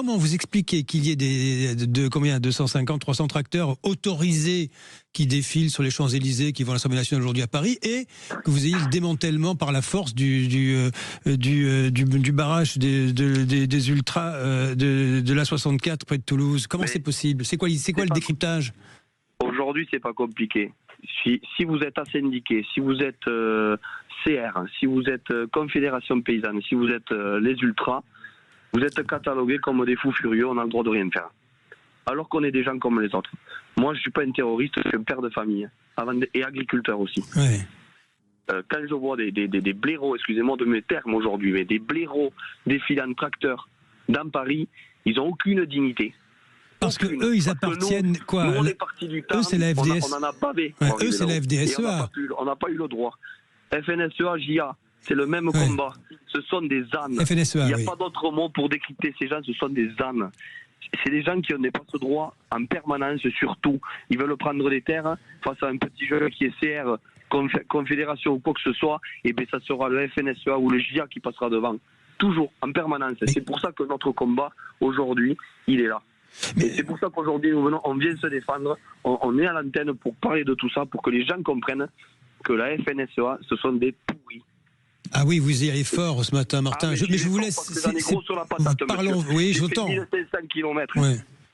comment vous expliquez qu'il y ait combien, 250, 300 tracteurs autorisés qui défilent sur les Champs-Élysées, qui vont à l'Assemblée nationale aujourd'hui à Paris, et que vous ayez le démantèlement par la force du barrage des ultras de l'A64 près de Toulouse? Comment c'est possible? C'est quoi le décryptage? Aujourd'hui, c'est pas compliqué. Si vous êtes asyndiqué, si vous êtes CR, si vous êtes Confédération Paysanne, si vous êtes les ultras, vous êtes catalogués comme des fous furieux, on a le droit de rien faire. Alors qu'on est des gens comme les autres. Moi, je suis pas un terroriste, je suis un père de famille, et agriculteur aussi. Ouais. Quand je vois des blaireaux, excusez-moi de mes termes aujourd'hui, mais des blaireaux défiler en tracteur dans Paris, ils n'ont aucune dignité. Parce que eux, ils appartiennent quoi? Nous, on est parti du temps. Eux, c'est la FDS. On en a bavé. Ouais, eux, c'est la FDSEA. On n'a pas eu le droit. FNSEA, JA, c'est le même combat. Ce sont des ânes. FNSEA, il n'y a pas d'autre mot pour décrypter ces gens. Ce sont des ânes. C'est des gens qui ont des passe-droits en permanence, surtout. Ils veulent prendre des terres face à un petit jeu qui est CR, Confédération ou quoi que ce soit. Et bien, ça sera le FNSEA ou le JA qui passera devant. Toujours, en permanence. C'est pour ça que notre combat, aujourd'hui, il est là. Et c'est pour ça qu'aujourd'hui, on vient se défendre, on est à l'antenne pour parler de tout ça, pour que les gens comprennent que la FNSEA, ce sont des pourris. Ah oui, vous y allez fort ce matin, Martin. Mais je vous laisse. Gros sur la patate, parlons, oui, j'entends. J'ai fait 1500 km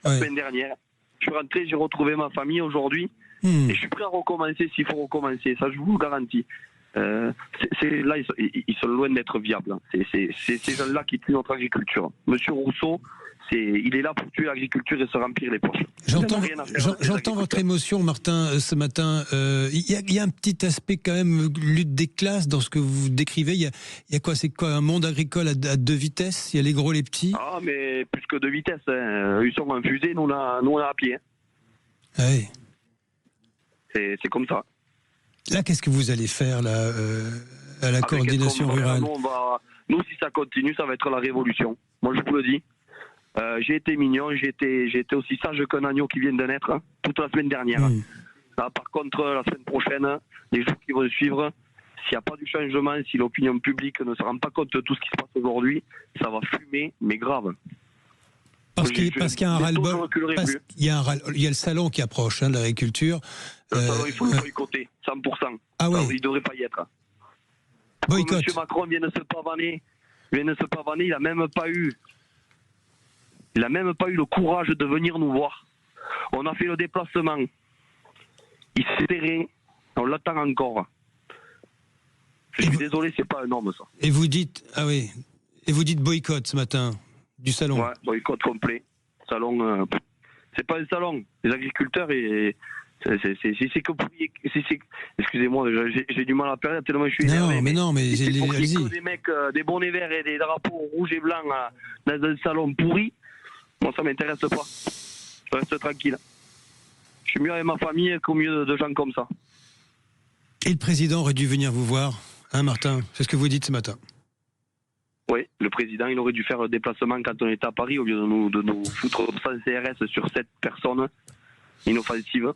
la semaine dernière. Je suis rentré, j'ai retrouvé ma famille aujourd'hui. Et je suis prêt à recommencer s'il faut recommencer. Ça, je vous le garantis. Là, ils sont loin d'être viables. C'est ces gens-là qui tuent notre agriculture. Monsieur Rousseau, il est là pour tuer l'agriculture et se remplir les poches. J'entends votre émotion, Martin, ce matin. Il y a un petit aspect quand même lutte des classes dans ce que vous décrivez. Il y a quoi? C'est quoi, un monde agricole à deux vitesses? Il y a les gros, les petits? Ah, mais plus que deux vitesses. Hein. Ils sont en fusée, nous on a à pied. Hein. Ah oui. C'est comme ça. Là, qu'est-ce que vous allez faire là, à la coordination rurale? Nous, si ça continue, ça va être la révolution. Moi, je vous le dis. J'ai été mignon, j'ai été aussi sage qu'un agneau qui vient de naître toute la semaine dernière. Là, par contre, la semaine prochaine, les jours qui vont suivre, s'il n'y a pas du changement, si l'opinion publique ne se rend pas compte de tout ce qui se passe aujourd'hui, ça va fumer, mais grave. Parce qu'il y a un ras-le-bol. Il y a le salon qui approche de l'agriculture. Le salon, il faut le boycotter, 100%. Ah oui. Il ne devrait pas y être. Boycott. M. Macron vient de se pavaner. Il n'a même pas eu. Il n'a même pas eu le courage de venir nous voir. On a fait le déplacement. Il s'est terré. On l'attend encore. Je suis désolé, c'est pas un homme, ça. Et vous dites, boycott ce matin du salon. Ouais, boycott complet. Salon, c'est pas un salon. Les agriculteurs, excusez-moi, j'ai du mal à parler tellement je suis énervé. Mais c'est pour qu'il y ait allez-y. que des mecs, des bonnets verts et des drapeaux rouges et blancs dans un salon pourri. Moi, ça m'intéresse pas. Je reste tranquille. Je suis mieux avec ma famille qu'au milieu de gens comme ça. Et le président aurait dû venir vous voir, hein, Martin? C'est ce que vous dites ce matin. Oui, le président, il aurait dû faire le déplacement quand on était à Paris, au lieu de nous foutre sans CRS sur 7 personnes inoffensives.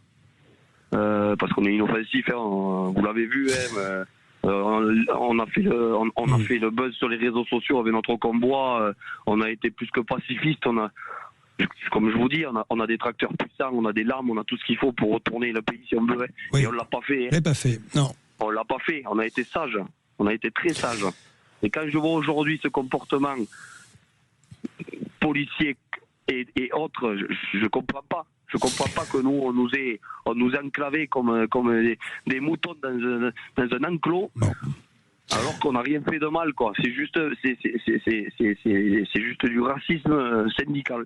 Parce qu'on est inoffensif, hein, vous l'avez vu, hein, on a fait le buzz sur les réseaux sociaux avec notre convoi, on a été plus que pacifiste, comme je vous dis, on a des tracteurs puissants, on a des lames, on a tout ce qu'il faut pour retourner le pays si on veut, et on l'a pas fait. On l'a pas fait, non. On l'a pas fait, on a été sage, on a été très sage. Et quand je vois aujourd'hui ce comportement policier et autres, je comprends pas. Je comprends pas que nous, on nous ait enclavés comme des moutons dans un enclos. Non. Alors qu'on n'a rien fait de mal, quoi. C'est juste du racisme syndical.